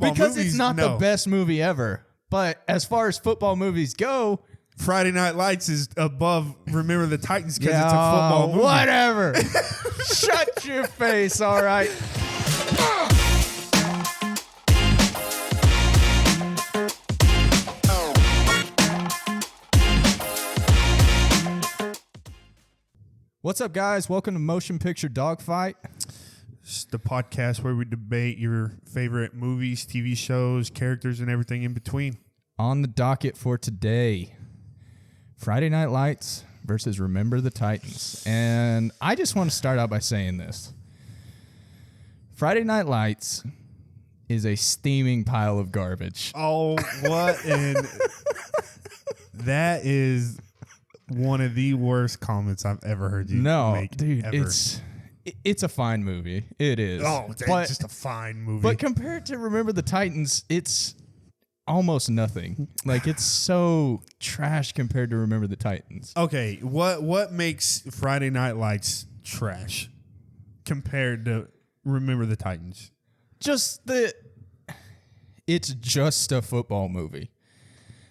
Because it's not the best movie ever. But as far as football movies go, Friday Night Lights is above Remember the Titans because it's a football movie. Whatever. Shut your face, all right? What's up, guys? Welcome to Motion Picture Dogfight. It's the podcast where we debate your favorite movies, TV shows, characters, and everything in between. On the docket for today, Friday Night Lights versus Remember the Titans. And I just want to start out by saying this. Friday Night Lights is a steaming pile of garbage. Oh, what? And that is one of the worst comments I've ever heard you make. Dude, ever. It's a fine movie. It is. Oh, it's just a fine movie. But compared to Remember the Titans, it's almost nothing. Like, it's so trash compared to Remember the Titans. Okay, what makes Friday Night Lights trash compared to Remember the Titans? It's just a football movie.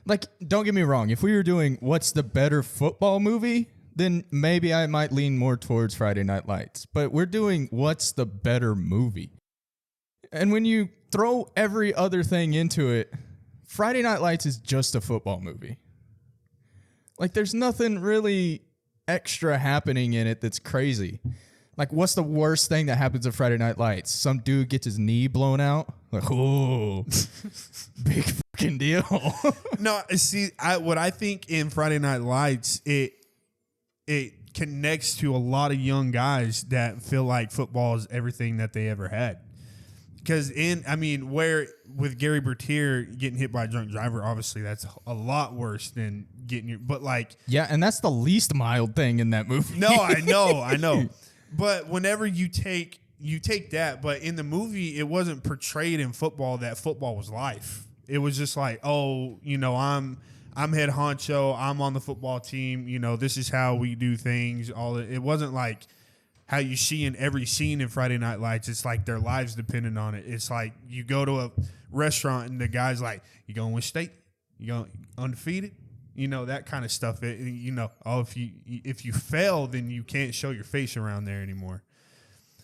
Like, don't get me wrong. If we were doing what's the better football movie, then maybe I might lean more towards Friday Night Lights. But we're doing what's the better movie. And when you throw every other thing into it, Friday Night Lights is just a football movie. Like, there's nothing really extra happening in it that's crazy. Like, what's the worst thing that happens at Friday Night Lights? Some dude gets his knee blown out. Like, oh, big fucking deal. No, see, what I think in Friday Night Lights, it connects to a lot of young guys that feel like football is everything that they ever had. Because where with Gary Bertier getting hit by a drunk driver, obviously that's a lot worse than yeah, and that's the least mild thing in that movie. No, I know. But whenever you take that, but in the movie, it wasn't portrayed in football that football was life. It was just like, oh, I'm head honcho. I'm on the football team. This is how we do things. It wasn't like how you see in every scene in Friday Night Lights. It's like their lives dependent on it. It's like you go to a restaurant and the guy's like, you going with steak? You going undefeated? That kind of stuff. If you fail, then you can't show your face around there anymore.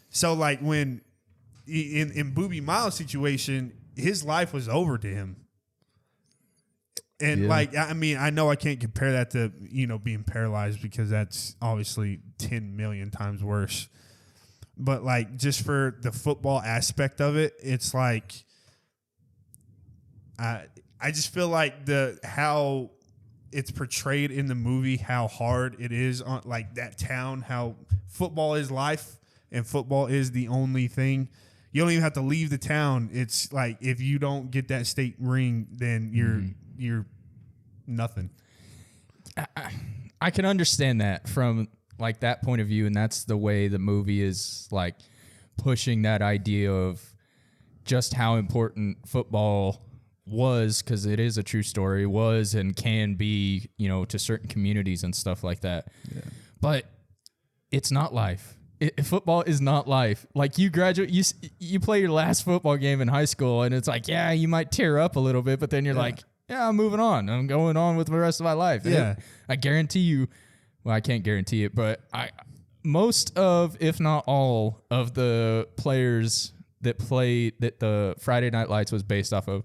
So like when in Boobie Miles' situation, his life was over to him. And I know I can't compare that to, being paralyzed because that's obviously 10 million times worse. But like just for the football aspect of it, it's like I just feel like how it's portrayed in the movie, how hard it is on like that town, how football is life and football is the only thing. You don't even have to leave the town. It's like if you don't get that state ring, then you're nothing. I can understand that from like that point of view, and that's the way the movie is like pushing that idea of just how important football was, because it is a true story, was and can be, to certain communities and stuff like that. Yeah. But it's not life. Football is not life. Like you graduate, you play your last football game in high school, and it's like, yeah, you might tear up a little bit, but then you're like, yeah, I'm moving on. I'm going on with the rest of my life. Yeah. I guarantee you, well, I can't guarantee it, but most of, if not all, of the players that the Friday Night Lights was based off of,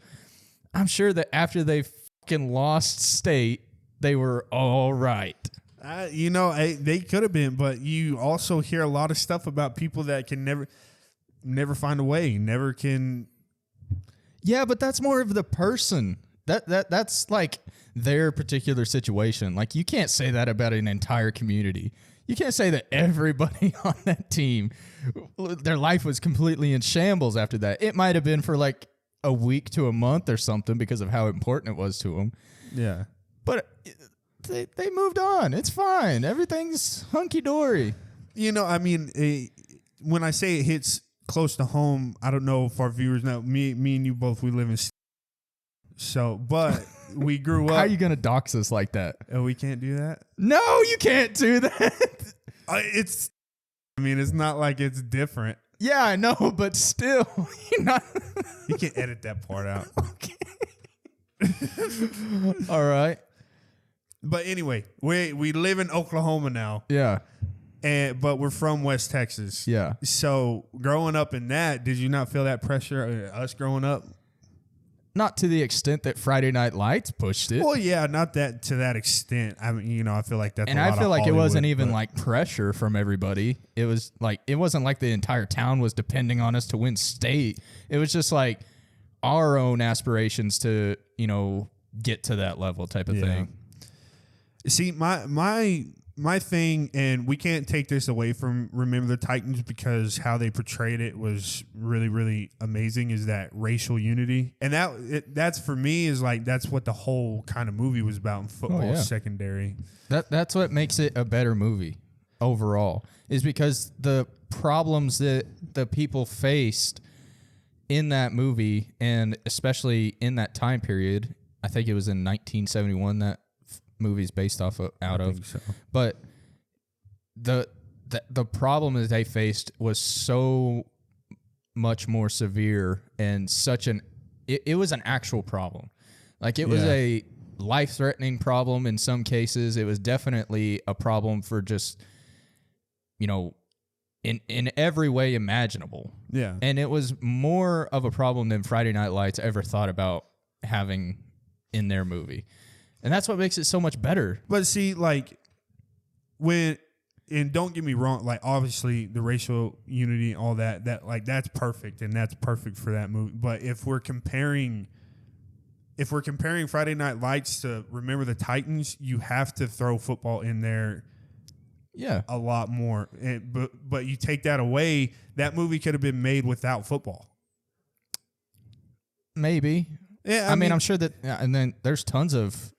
I'm sure that after they fucking lost state, they were all right. They could have been, but you also hear a lot of stuff about people that can never find a way, never can. Yeah, but that's more of the person. That's like their particular situation. Like, you can't say that about an entire community. You can't say that everybody on that team, their life was completely in shambles after that. It might have been for like a week to a month or something because of how important it was to them. Yeah. But they moved on. It's fine. Everything's hunky-dory. When I say it hits close to home, I don't know if our viewers know. Me and you both, we live in but we grew up. How are you going to dox us like that? Oh, we can't do that? No, you can't do that. It's not like it's different. Yeah, I know, but still, you're not. You can edit that part out. All right. But anyway, we live in Oklahoma now. Yeah. But we're from West Texas. Yeah. So growing up in that, did you not feel that pressure? Us growing up? Not to the extent that Friday Night Lights pushed it. Well, yeah, not that to that extent. I mean, I feel like that's. And I feel like it wasn't even like pressure from everybody. It was like it wasn't like the entire town was depending on us to win state. It was just like our own aspirations to get to that level type of thing. See, my thing, and we can't take this away from Remember the Titans because how they portrayed it was really, really amazing, is that racial unity. And that's for me is like, that's what the whole kind of movie was about in football secondary. That's what makes it a better movie overall, is because the problems that the people faced in that movie, and especially in that time period, I think it was in 1971 that movie's based off of, So. But the problem that they faced was so much more severe and it was an actual problem. Like it was a life-threatening problem in some cases. It was definitely a problem for just in every way imaginable. Yeah. And it was more of a problem than Friday Night Lights ever thought about having in their movie. And that's what makes it so much better. But see, like, and don't get me wrong, like, obviously the racial unity, all that, that's perfect, and that's perfect for that movie. But if we're comparing Friday Night Lights to Remember the Titans, you have to throw football in there. Yeah, a lot more. But you take that away, that movie could have been made without football. Maybe. Yeah, I mean, I'm sure that, and then there's tons of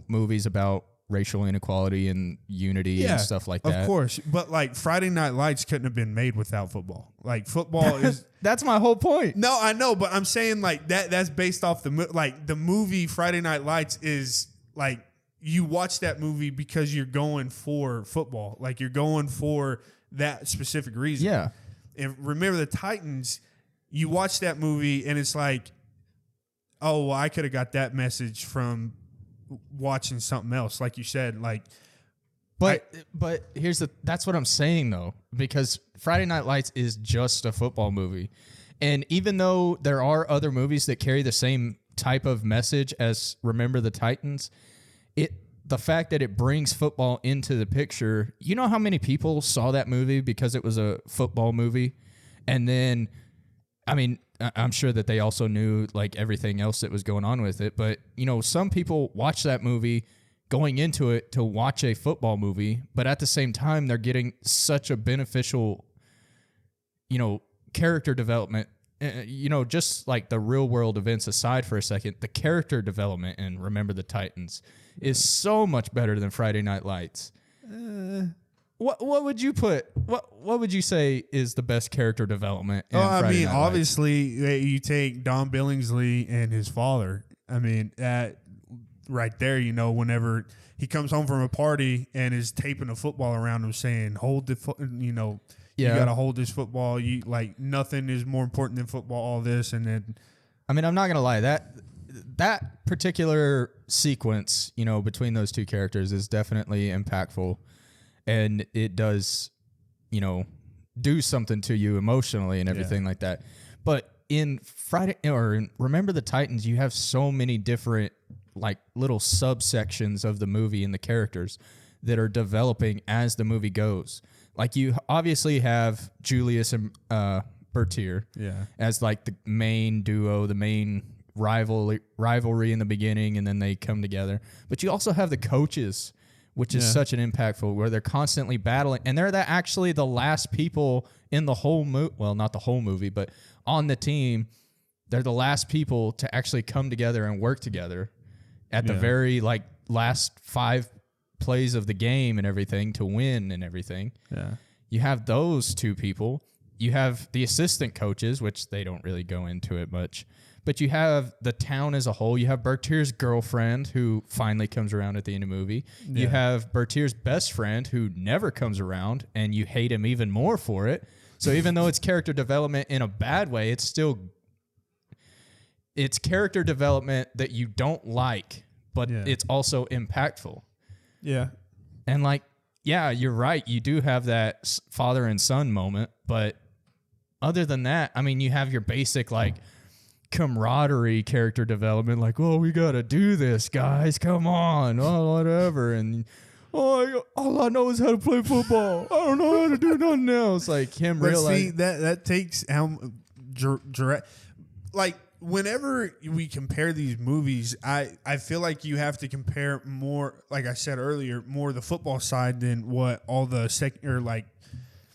movies about racial inequality and unity and stuff like that. Of course, but like Friday Night Lights couldn't have been made without football. Like football is. That's my whole point. No, I know, but I'm saying like that's based off the movie Friday Night Lights is like you watch that movie because you're going for football, like you're going for that specific reason. Yeah. And Remember the Titans, you watch that movie and it's like, oh, well, I could have got that message from watching something else, like you said. Like, but that's what I'm saying though, because Friday Night Lights is just a football movie, and even though there are other movies that carry the same type of message as Remember the Titans, the fact that it brings football into the picture. You know how many people saw that movie because it was a football movie, and then, I mean, I'm sure that they also knew like everything else that was going on with it. But, some people watch that movie going into it to watch a football movie, but at the same time, they're getting such a beneficial, character development. Just like the real world events aside for a second, the character development in Remember the Titans is so much better than Friday Night Lights. What would you put? What would you say is the best character development? I mean, obviously, you take Don Billingsley and his father. I mean, that right there, whenever he comes home from a party and is taping a football around him, saying, "Hold the, you got to hold this football. You like nothing is more important than football. All this." And then, I mean, I'm not gonna lie, that particular sequence, between those two characters is definitely impactful. And it does, do something to you emotionally and everything like that. But in Remember the Titans, you have so many different like little subsections of the movie and the characters that are developing as the movie goes. Like you obviously have Julius and Bertier as like the main duo, the main rivalry in the beginning, and then they come together. But you also have the coaches, which is such an impactful, where they're constantly battling. And they're actually the last people in the whole movie. Well, not the whole movie, but on the team, they're the last people to actually come together and work together at the very last 5 plays of the game and everything to win and everything. Yeah. You have those two people. You have the assistant coaches, which they don't really go into it much. But you have the town as a whole. You have Bertier's girlfriend, who finally comes around at the end of the movie. Yeah. You have Bertier's best friend, who never comes around, and you hate him even more for it. So even though it's character development in a bad way, it's character development that you don't like, but it's also impactful. Yeah. And like, yeah, you're right. You do have that father and son moment, but other than that, I mean, you have your basic like camaraderie character development, like, oh, we got to do this, guys. Come on. Oh, whatever. And all I know is how to play football. I don't know how to do nothing else. Like him realizing. See, that takes direct, like, whenever we compare these movies, I feel like you have to compare more, like I said earlier, more the football side than what all the second or like.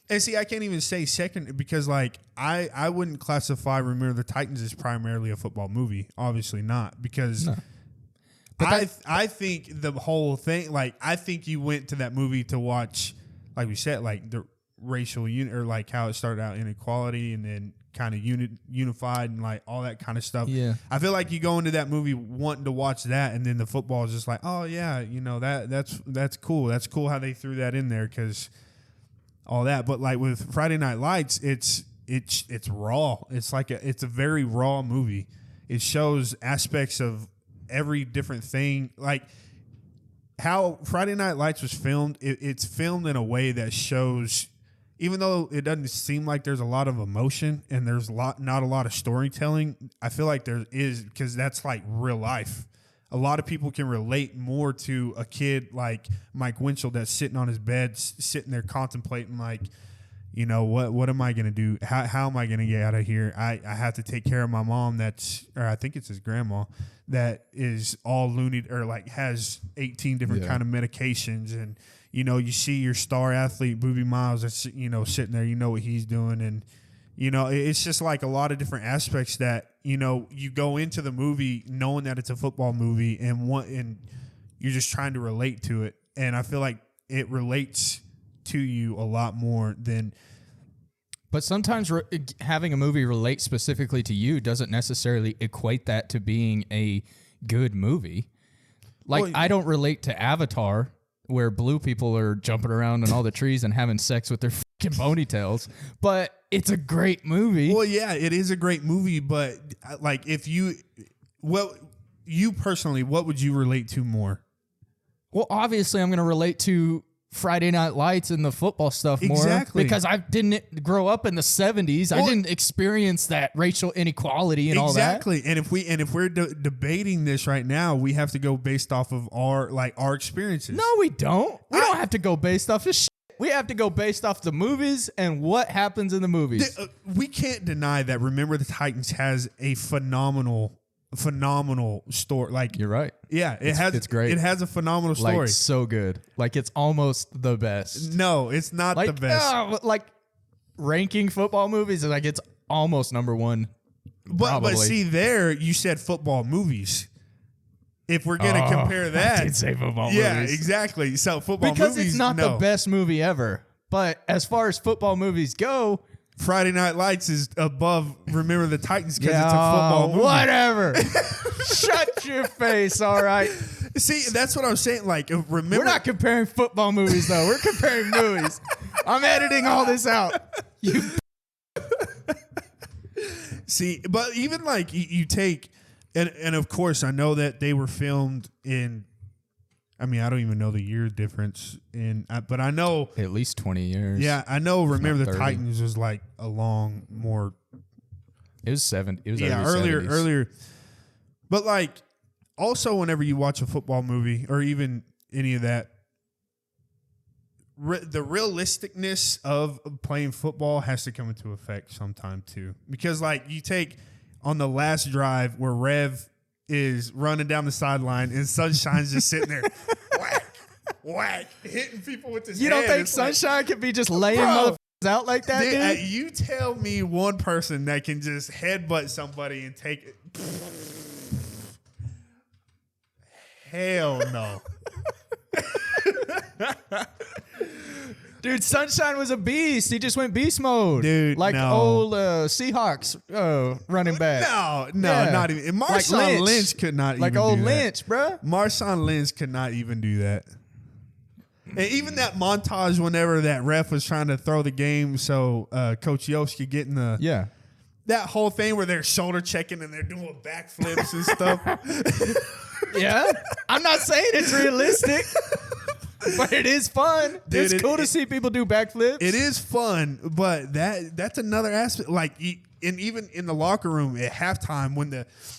And see, I can't even say second because like I wouldn't classify Remember the Titans as primarily a football movie. Obviously not, because I think the whole thing, like I think you went to that movie to watch, like we said, like the racial or like how it started out inequality and then kind of unified and like all that kind of stuff. Yeah. I feel like you go into that movie wanting to watch that, and then the football is just like, oh yeah, you know, that's cool. That's cool how they threw that in there because all that. But like with Friday Night Lights, it's raw. It's like it's a very raw movie. It shows aspects of every different thing, like how Friday Night Lights was filmed. It's filmed in a way that shows. Even though it doesn't seem like there's a lot of emotion and there's not a lot of storytelling, I feel like there is, because that's like real life. A lot of people can relate more to a kid like Mike Winchell that's sitting on his bed, sitting there contemplating like, you know, what am I going to do? How am I going to get out of here? I have to take care of my mom or I think it's his grandma, that is all loony or like has 18 different kind of medications. And, you know, you see your star athlete, Boobie Miles, that's, you know, sitting there, you know what he's doing. And, you know, it's just like a lot of different aspects that, you know, you go into the movie knowing that it's a football movie and you're just trying to relate to it. And I feel like it relates to you a lot more than. But sometimes having a movie relate specifically to you doesn't necessarily equate that to being a good movie. Like, I don't relate to Avatar, where blue people are jumping around in all the trees and having sex with their fucking ponytails, but it's a great movie. Well, yeah, it is a great movie, but like you personally, what would you relate to more? Well, obviously I'm going to relate to Friday Night Lights and the football stuff more. Exactly. Because I didn't grow up in the 70s. I didn't experience that racial inequality and all that. Exactly. And if we're debating this right now, we have to go based off of our experiences. No, we don't. We don't have to go based off this shit. We have to go based off the movies and what happens in the movies. We can't deny that Remember the Titans has a phenomenal story. Like, you're right. Yeah, it's great. It has a phenomenal story. Like, so good. Like, it's almost the best. No, it's not the best. Like, ranking football movies, like, it's almost number one. But see, there you said football movies. If we're gonna compare that, I did say football movies. Yeah, exactly. So football movies, because it's not the best movie ever. But as far as football movies go, Friday Night Lights is above Remember the Titans because it's a football movie. Whatever. Shut your face, all right? See, that's what I'm saying. Like, remember, we're not comparing football movies, though. We're comparing movies. I'm editing all this out. You. See, but even like you take, and of course, I know that they were filmed in. I mean, I don't even know the year difference but I know at least 20 years. Yeah, I know. Remember the Titans was like a long more. It was 7. It was earlier. But like, also, whenever you watch a football movie or even any of that, the realisticness of playing football has to come into effect sometime too. Because like, you take on the last drive where Rev is running down the sideline and Sunshine's just sitting there, whack, hitting people with his hand. You don't think Sunshine could be just laying motherfuckers out like that, dude? You tell me one person that can just headbutt somebody and take it. Hell no. Dude, Sunshine was a beast. He just went beast mode. Dude, like old Seahawks running back. No, not even. Marshawn Lynch could not even do that. Like old Lynch, bro. Marshawn Lynch could not even do that. And even that montage whenever that ref was trying to throw the game so Coach Yost could get in the... Yeah. That whole thing where they're shoulder checking and they're doing backflips and stuff. Yeah. I'm not saying it's realistic, but it is fun. Dude, it's cool to see people do backflips. It is fun, but that's another aspect. Like, and even in the locker room at halftime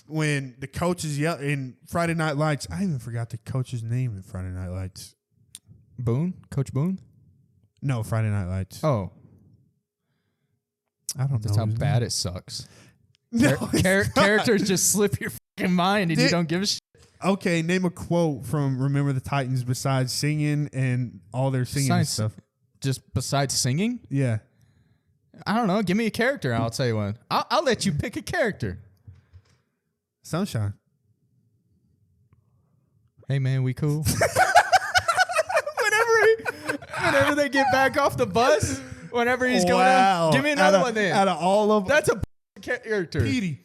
when the coaches yell in Friday Night Lights, I even forgot the coach's name in Friday Night Lights. Boone? Coach Boone? No, Friday Night Lights. Oh. I don't know. That's how bad it sucks. No, characters just slip your fucking mind and you don't give a shit. Okay, name a quote from Remember the Titans besides singing and all their singing and stuff. Just besides singing? Yeah. I don't know. Give me a character. I'll tell you one. I'll let you pick a character. Sunshine. Hey, man, we cool? Whenever they get back off the bus, whenever he's going out. Give me another one then. Out of all of them. That's a character. Petey.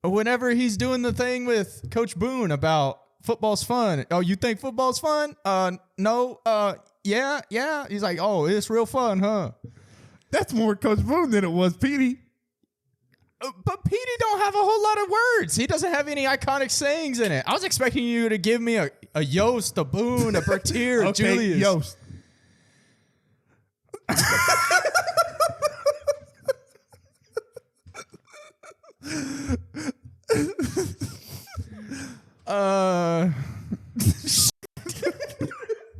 Whenever he's doing the thing with Coach Boone about football's fun. Oh, you think football's fun? No. Yeah. He's like, oh, it's real fun, huh? That's more Coach Boone than it was Petey. But Petey don't have a whole lot of words. He doesn't have any iconic sayings in it. I was expecting you to give me a Yost, a Boone, a Bertier, a Julius. Yost.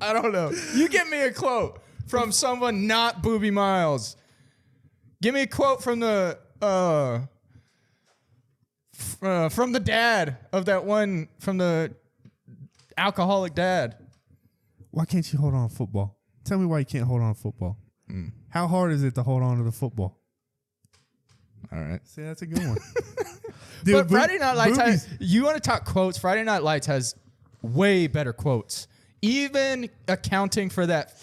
I don't know. You give me a quote from someone not Booby Miles. Give me a quote from the dad of that one, from the alcoholic dad. Why can't you hold on to football? Tell me why you can't hold on to football. How hard is it to hold on to the football? All right. See, that's a good one. Dude, but Friday Night Lights has, you want to talk quotes? Friday Night Lights has way better quotes. Even accounting for that,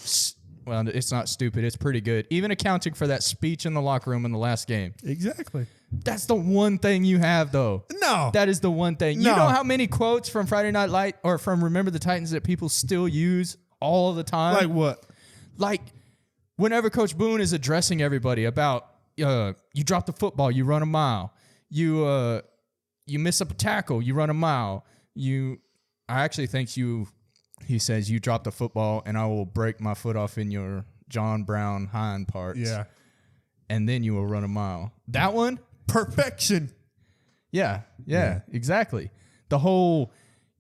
well, it's not stupid. It's pretty good. Even accounting for that speech in the locker room in the last game. Exactly. That's the one thing you have, though. No. That is the one thing. No. You know how many quotes from Friday Night Light or from Remember the Titans that people still use all the time? Like what? Like whenever Coach Boone is addressing everybody about you drop the football, you run a mile. You miss up a tackle, you run a mile. I actually think he says, you drop the football and I will break my foot off in your John Brown hind parts. Yeah. And then you will run a mile. That one? Perfection. Yeah, exactly. The whole,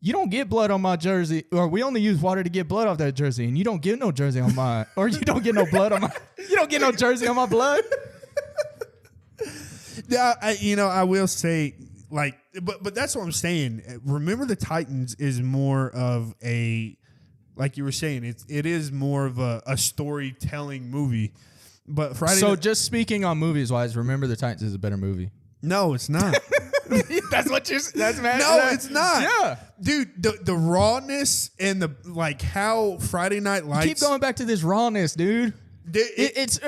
you don't get blood on my jersey, or we only use water to get blood off that jersey, and you don't get no jersey on my, or you don't get no blood on my, you don't get no jersey on my blood. Yeah, I will say, like, but that's what I'm saying. Remember the Titans is more of a, like you were saying, it is more of a storytelling movie. But just speaking on movies wise, Remember the Titans is a better movie. No, it's not. That's what you're. That's mad. No, it's not. Yeah, dude, the rawness and the like how Friday Night Lights. Keep going back to this rawness, dude. It's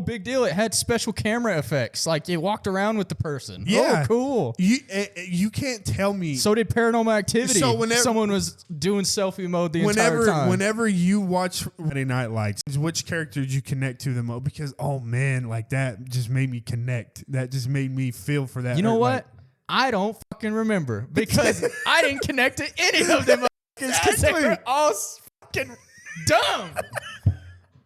big deal. It had special camera effects. Like it walked around with the person. Yeah, oh, cool. You can't tell me. So did Paranormal Activity. So whenever someone was doing selfie mode the entire time. Whenever you watch Friday Night Lights, which character did you connect to the most? Because oh man, like that just made me connect. That just made me feel for that. You know what? I don't fucking remember because I didn't connect to any of them because they were all fucking dumb.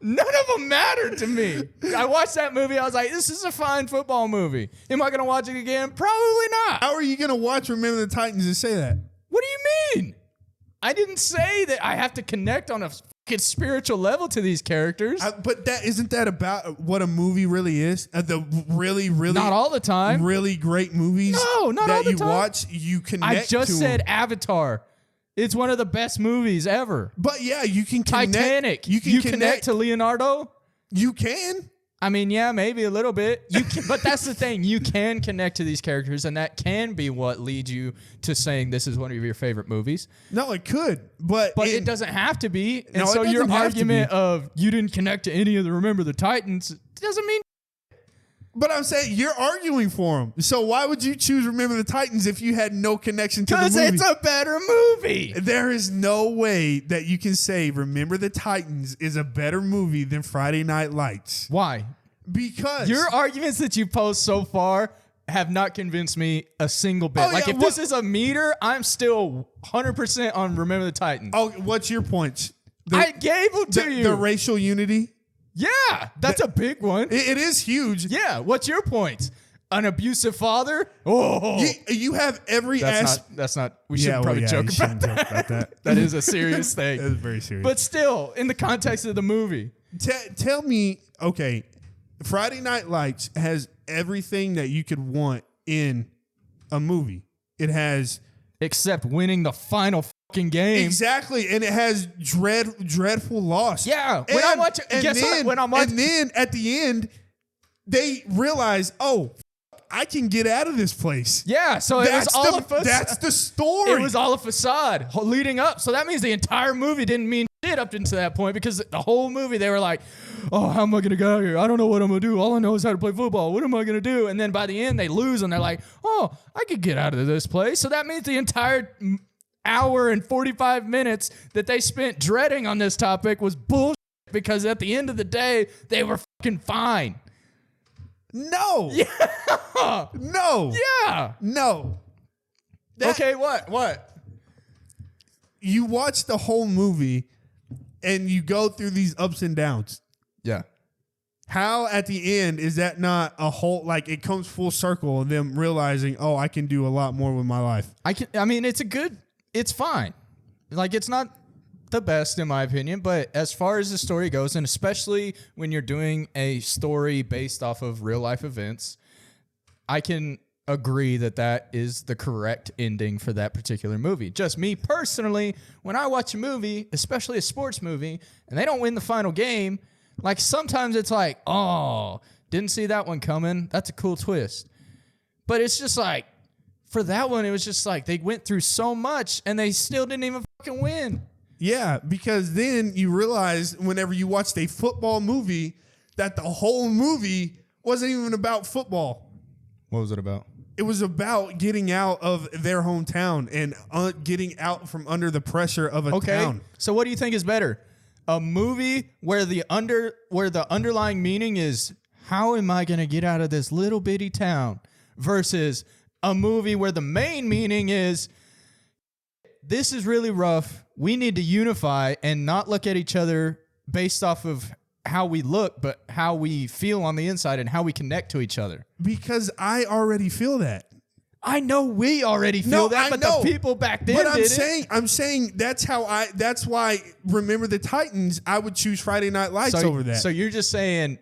None of them mattered to me. I watched that movie. I was like, this is a fine football movie. Am I going to watch it again? Probably not. How are you going to watch Remember the Titans and say that? What do you mean? I didn't say that I have to connect on a fucking spiritual level to these characters. But isn't that about what a movie really is? The really, really... Not all the time. Really great movies no, not all the time. that you watch, you connect to. I just said Avatar. It's one of the best movies ever. But yeah, you can connect. Titanic. You can connect to Leonardo? You can. I mean, yeah, maybe a little bit. You can, but that's the thing. You can connect to these characters, and that can be what leads you to saying this is one of your favorite movies. No, it could. But it doesn't have to be. And no, so your argument of you didn't connect to any of the Remember the Titans doesn't mean. But I'm saying you're arguing for him. So why would you choose Remember the Titans if you had no connection to the movie? Because it's a better movie. There is no way that you can say Remember the Titans is a better movie than Friday Night Lights. Why? Because your arguments that you posed so far have not convinced me a single bit. Oh, yeah, if this is a meter, I'm still 100% on Remember the Titans. Oh, what's your points? I gave them to you. The racial unity? Yeah, that's a big one. It is huge. Yeah, what's your point? An abusive father? Oh, you have every that's not. We should probably joke about that. That is a serious thing. That is very serious. But still, in the context of the movie, tell me, okay, Friday Night Lights has everything that you could want in a movie. It has, except winning the final fucking game. Exactly, and it has dreadful loss. Yeah, when I'm watching, and then at the end, they realize, oh, I can get out of this place. Yeah, so that's the story. It was all a facade leading up. So that means the entire movie didn't mean shit up until that point, because the whole movie they were like, oh, how am I going to get out of here? I don't know what I'm going to do. All I know is how to play football. What am I going to do? And then by the end, they lose, and they're like, oh, I could get out of this place. So that means the entire hour and 45 minutes that they spent dreading on this topic was bullshit, because at the end of the day, they were fucking fine. No. Yeah. No. Yeah. No. Okay, what? You watch the whole movie and you go through these ups and downs. Yeah. How at the end is that not a whole, like, it comes full circle and them realizing, oh, I can do a lot more with my life. It's fine. Like, it's not the best in my opinion, but as far as the story goes, and especially when you're doing a story based off of real life events, I can agree that that is the correct ending for that particular movie. Just me personally, when I watch a movie, especially a sports movie, and they don't win the final game, like sometimes it's like, oh, didn't see that one coming. That's a cool twist. But it's just like, for that one, it was just like they went through so much and they still didn't even fucking win. Yeah, because then you realize whenever you watched a football movie that the whole movie wasn't even about football. What was it about? It was about getting out of their hometown and getting out from under the pressure of a town. So what do you think is better? A movie where the underlying meaning is, how am I going to get out of this little bitty town, versus a movie where the main meaning is, this is really rough. We need to unify and not look at each other based off of how we look, but how we feel on the inside and how we connect to each other. Because I already feel that. I know we already feel that, but the people back then I'm saying that's why Remember the Titans, I would choose Friday Night Lights over that. So you're just saying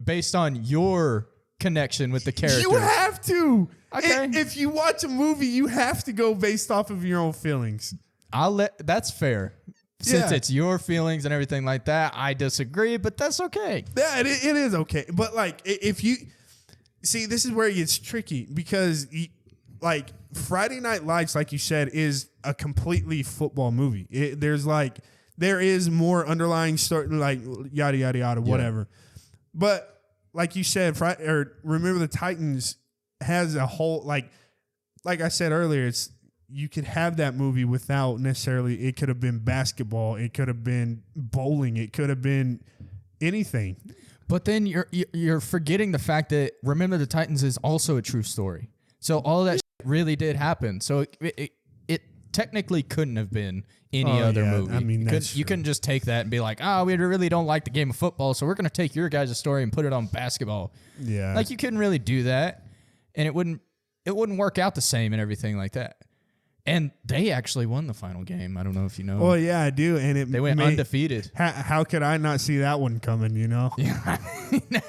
based on your connection with the characters. You have to. Okay. If you watch a movie, you have to go based off of your own feelings. That's fair. Since it's your feelings and everything like that, I disagree, but that's okay. Yeah, it is okay. But like, if you see, this is where it gets tricky, because like Friday Night Lights, like you said, is a completely football movie. There is more underlying story, like yada yada yada, whatever. But like you said, Remember the Titans has a whole, like I said earlier, you could have that movie without necessarily, it could have been basketball, it could have been bowling, it could have been anything. But then you're forgetting the fact that Remember the Titans is also a true story. So all that shit really did happen. So it technically couldn't have been any other movie. I mean, you couldn't just take that and be like, we really don't like the game of football, so we're going to take your guys' story and put it on basketball. Yeah. Like, you couldn't really do that, and it wouldn't work out the same and everything like that. And they actually won the final game. I don't know if you know. Well, yeah, I do. And they went undefeated. How could I not see that one coming, you know? Yeah.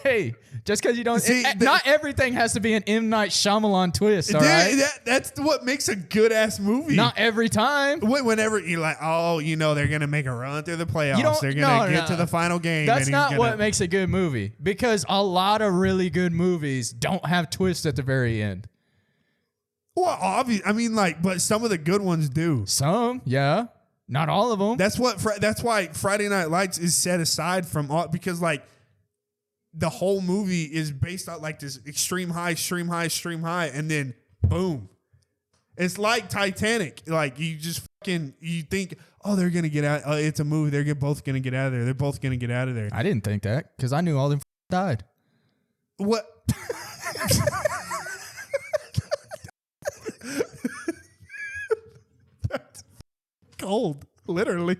Hey, just because you don't see, not everything has to be an M. Night Shyamalan twist, all right? That's what makes a good-ass movie. Not every time. Whenever you're like, they're going to make a run through the playoffs. They're going to get to the final game. That's not what makes a good movie, because a lot of really good movies don't have twists at the very end. Well, obviously, I mean, but some of the good ones do. Some, yeah. Not all of them. That's why Friday Night Lights is set aside from all, because the whole movie is based on like this extreme high, and then boom. It's like Titanic. Like you just you think, oh, they're gonna get out. Oh, it's a movie. They're both gonna get out of there. They're both gonna get out of there. I didn't think that because I knew all them died. What? That's cold, literally.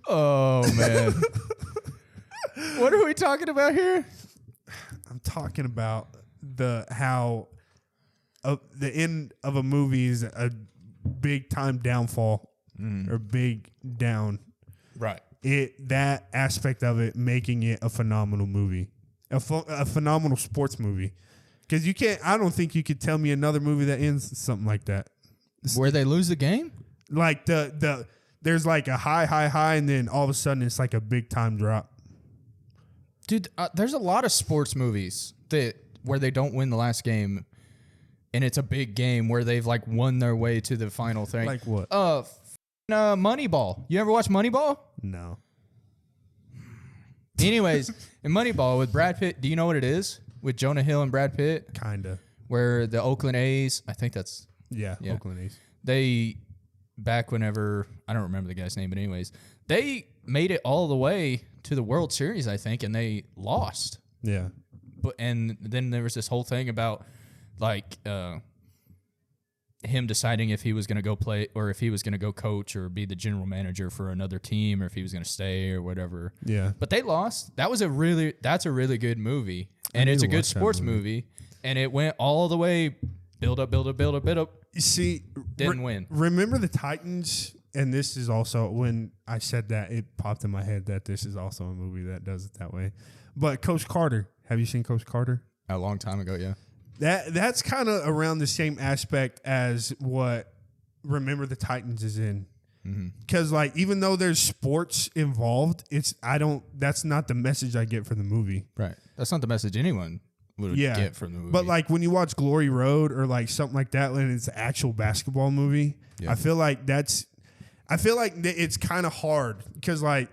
Oh man. What are we talking about here? I'm talking about how the end of a movie is a big time downfall or big down. Right. That aspect of it making it a phenomenal movie, a phenomenal sports movie. Because I don't think you could tell me another movie that ends something like that. Where they lose the game? Like there's like a high, and then all of a sudden it's like a big time drop. Dude, there's a lot of sports movies where they don't win the last game, and it's a big game where they've like won their way to the final thing. Like what? Moneyball. You ever watch Moneyball? No. Anyways, in Moneyball with Brad Pitt, do you know what it is? With Jonah Hill and Brad Pitt? Kinda. Where the Oakland A's, I think that's... Yeah. Oakland A's. They, back whenever, I don't remember the guy's name, but anyways, they made it all the way to the World Series, I think, and they lost. Yeah. And then there was this whole thing about, like, him deciding if he was going to go play or if he was going to go coach or be the general manager for another team or if he was going to stay or whatever. Yeah. But they lost. That's a really good movie. And it's a good sports movie. And it went all the way, build up. You see, didn't win. Remember the Titans? And this is also, when I said that, it popped in my head that this is also a movie that does it that way. But Coach Carter, have you seen Coach Carter? A long time ago, yeah. That's kind of around the same aspect as what Remember the Titans is in. Because like even though there's sports involved, that's not the message I get from the movie. Right. That's not the message anyone would get from the movie. But like when you watch Glory Road or like something like that, when it's an actual basketball movie, I feel like it's kind of hard because like.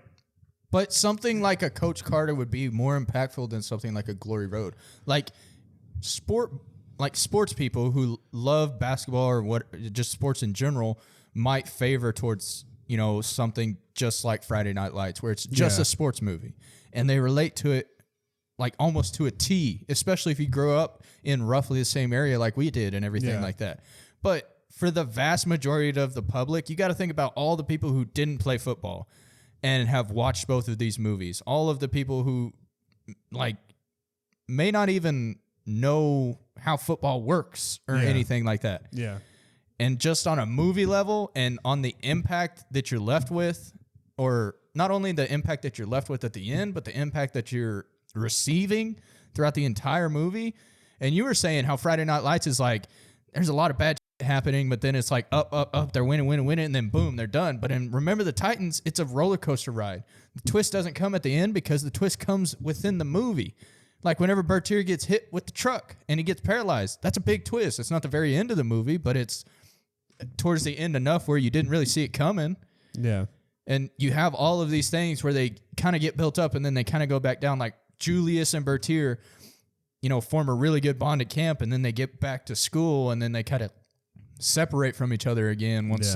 But something like a Coach Carter would be more impactful than something like a Glory Road. Like sports people who love basketball or just sports in general might favor towards, something just like Friday Night Lights where it's just a sports movie and they relate to it like almost to a T, especially if you grow up in roughly the same area like we did and everything like that. But for the vast majority of the public, you got to think about all the people who didn't play football and have watched both of these movies. All of the people who like may not even know how football works or anything like that. Yeah. And just on a movie level and on the impact that you're left with, or not only the impact that you're left with at the end, but the impact that you're receiving throughout the entire movie. And you were saying how Friday Night Lights is like, there's a lot of bad shit happening, but then it's like up, they're winning, and then boom, they're done. But in Remember the Titans, it's a roller coaster ride. The twist doesn't come at the end because the twist comes within the movie. Like whenever Bertier gets hit with the truck and he gets paralyzed, that's a big twist. It's not the very end of the movie, but it's towards the end enough where you didn't really see it coming. Yeah. And you have all of these things where they kind of get built up and then they kind of go back down. Like Julius and Bertier, form a really good bond at camp and then they get back to school and then they kind of separate from each other again once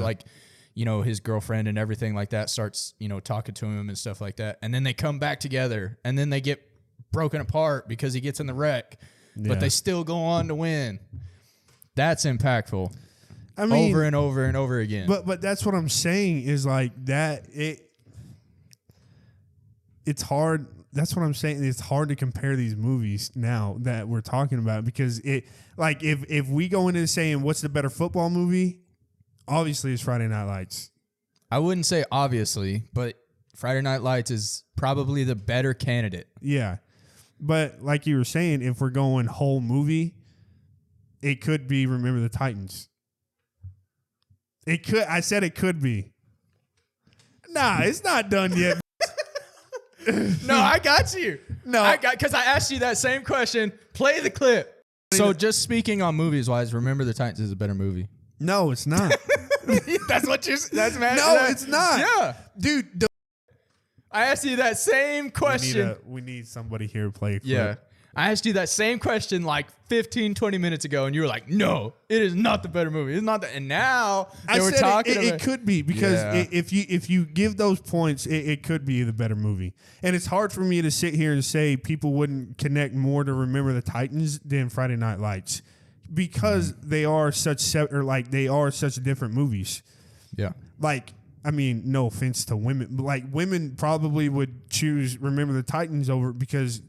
his girlfriend and everything like that starts, talking to him and stuff like that. And then they come back together and then they get broken apart because he gets in the wreck, but they still go on to win. That's impactful. I mean, over and over and over again. But that's what I'm saying is like that. It's hard. That's what I'm saying. It's hard to compare these movies now that we're talking about because if we go into saying what's the better football movie, obviously it's Friday Night Lights. I wouldn't say obviously, but Friday Night Lights is probably the better candidate. Yeah. But like you were saying, if we're going whole movie, it could be Remember the Titans. It could. I said it could be. Nah, it's not done yet. No, I got you. Because I asked you that same question. Play the clip. So just speaking on movies wise, Remember the Titans is a better movie. No, it's not. That's what you're. That's mad. No, it's not. Yeah, Dude. I asked you that same question. We need somebody here to play a clip. Yeah. I asked you that same question like 15, 20 minutes ago, and you were like, no, it is not the better movie. It's not the. And now we're talking about it could be because if you give those points, it could be the better movie. And it's hard for me to sit here and say people wouldn't connect more to Remember the Titans than Friday Night Lights because they are such different movies. Yeah. Like, I mean, no offense to women, but like women probably would choose Remember the Titans over because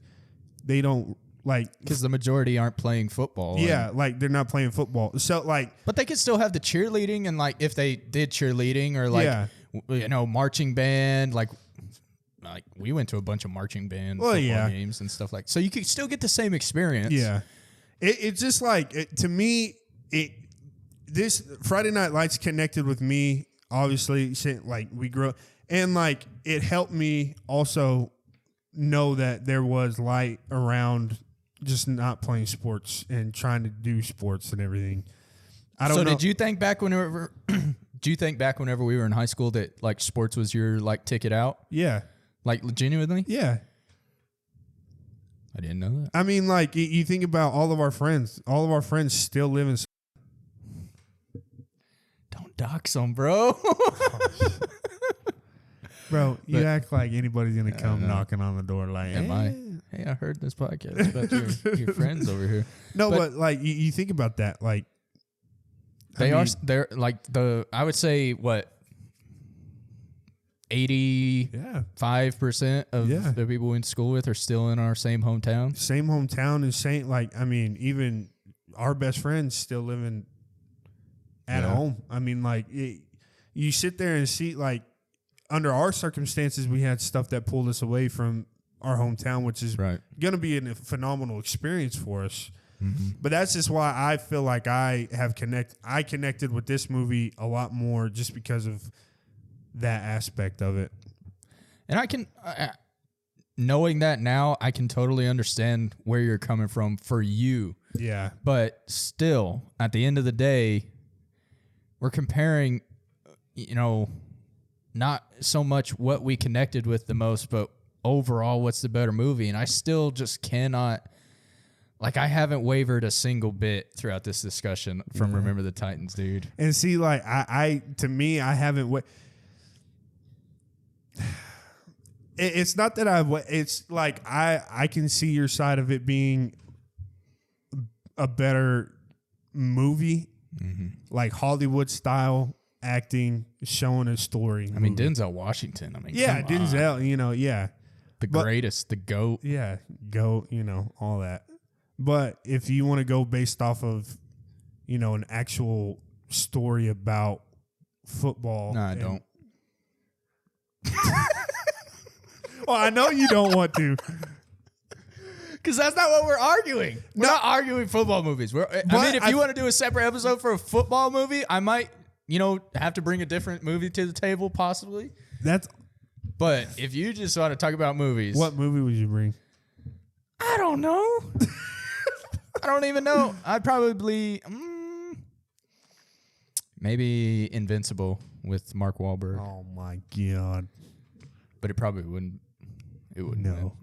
they don't like because the majority aren't playing football. Yeah, like they're not playing football. So like, but they could still have the cheerleading and like if they did cheerleading or like marching band, like we went to a bunch of marching band football games and stuff like. So you could still get the same experience. Yeah, it's just like to me, this Friday Night Lights connected with me. Obviously, like we grew up, and like it helped me also know that there was light around just not playing sports and trying to do sports and everything. I don't know. Did you think back whenever we were in high school that like sports was your like ticket out? Yeah. Like genuinely? Yeah. I didn't know that. I mean, like you think about all of our friends still live in. Don't dox them, bro. Bro, you act like anybody's going to come knocking on the door like, hey, I heard this podcast about your friends over here. No, but like you think about that. Like they're like I would say what 85% of the people we went to school with are still in our same hometown. Same hometown and same like I mean even our best friends still living at home. I mean like you sit there and see like under our circumstances, we had stuff that pulled us away from our hometown, which is going to be a phenomenal experience for us. Mm-hmm. But that's just why I feel like I connected with this movie a lot more just because of that aspect of it. And I can, knowing that now, I can totally understand where you're coming from for you. Yeah. But still, at the end of the day, we're comparing, not so much what we connected with the most, but overall, what's the better movie? And I still just cannot, like, I haven't wavered a single bit throughout this discussion from Remember the Titans, dude. And see, like, I haven't. It's not that it's like I can see your side of it being a better movie, like Hollywood style. Acting, showing a story. I mean, Denzel Washington. Denzel, the greatest, the GOAT. Yeah, GOAT, all that. But if you want to go based off of, an actual story about football. No, I don't. Well, I know you don't want to. Because that's not what we're arguing. We're not arguing football movies. If you want to do a separate episode for a football movie, I might... have to bring a different movie to the table, possibly. But if you just want to talk about movies, what movie would you bring? I don't know. I don't even know. I'd probably maybe Invincible with Mark Wahlberg. Oh my god! But it probably wouldn't. It wouldn't. No.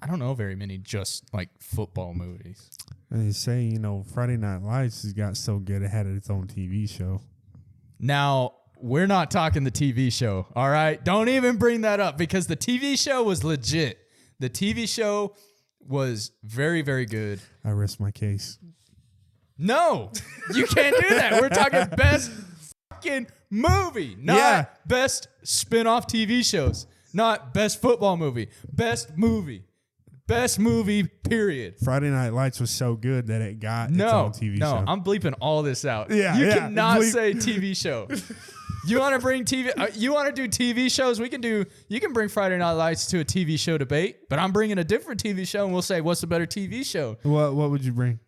I don't know very many just like football movies. And they say, Friday Night Lights has got so good it had its own TV show. Now, we're not talking the TV show, all right? Don't even bring that up because the TV show was legit. The TV show was very, very good. I rest my case. No, you can't do that. We're talking best fucking movie, not best spin-off TV shows, not best football movie, best movie. Best movie, period. Friday Night Lights was so good that it got its own TV show. No, I'm bleeping all this out. Yeah, you cannot say TV show. You want to bring TV? You want to do TV shows? You can bring Friday Night Lights to a TV show debate, but I'm bringing a different TV show, and we'll say what's the better TV show. What would you bring?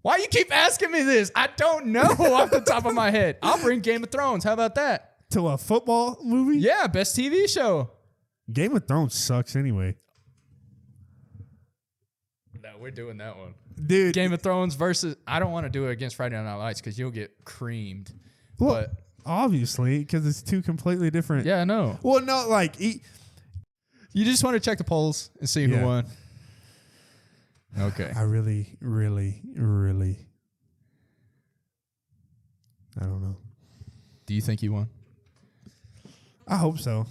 Why you keep asking me this? I don't know off the top of my head. I'll bring Game of Thrones. How about that? To a football movie? Yeah, best TV show. Game of Thrones sucks anyway. No, we're doing that one. dude. Game of Thrones versus. I don't want to do it against Friday Night Lights because you'll get creamed. Well, but obviously, because it's two completely different. yeah, I know. Well, no, like You just want to check the polls and see who won. Okay. I really, really, really. I don't know. Do you think you won? I hope so.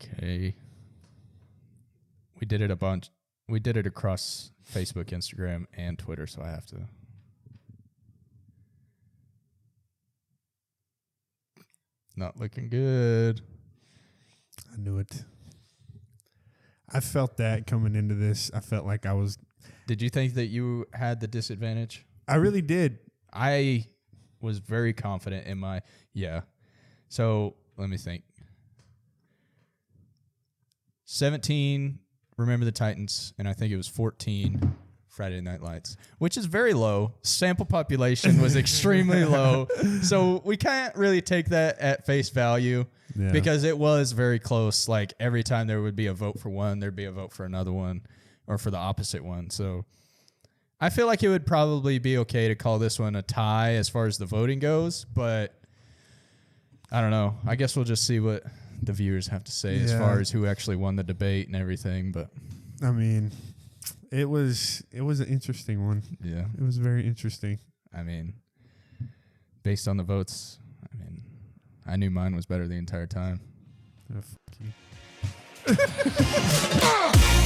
Okay. We did it a bunch. We did it across Facebook, Instagram, and Twitter, so I have to. Not looking good. I knew it. I felt that coming into this. I felt like I was. Did you think that you had the disadvantage? I really did. I was very confident in my. Yeah. So let me think. 17, Remember the Titans, and I think it was 14, Friday Night Lights, which is very low. Sample population was extremely low. So we can't really take that at face value because it was very close. Like every time there would be a vote for one, there'd be a vote for another one or for the opposite one. So I feel like it would probably be okay to call this one a tie as far as the voting goes, but I don't know. I guess we'll just see what the viewers have to say as far as who actually won the debate and everything. But I mean, it was an interesting one. Yeah. It was very interesting. I mean, based on the votes, I mean, I knew mine was better the entire time. Oh, fuck you.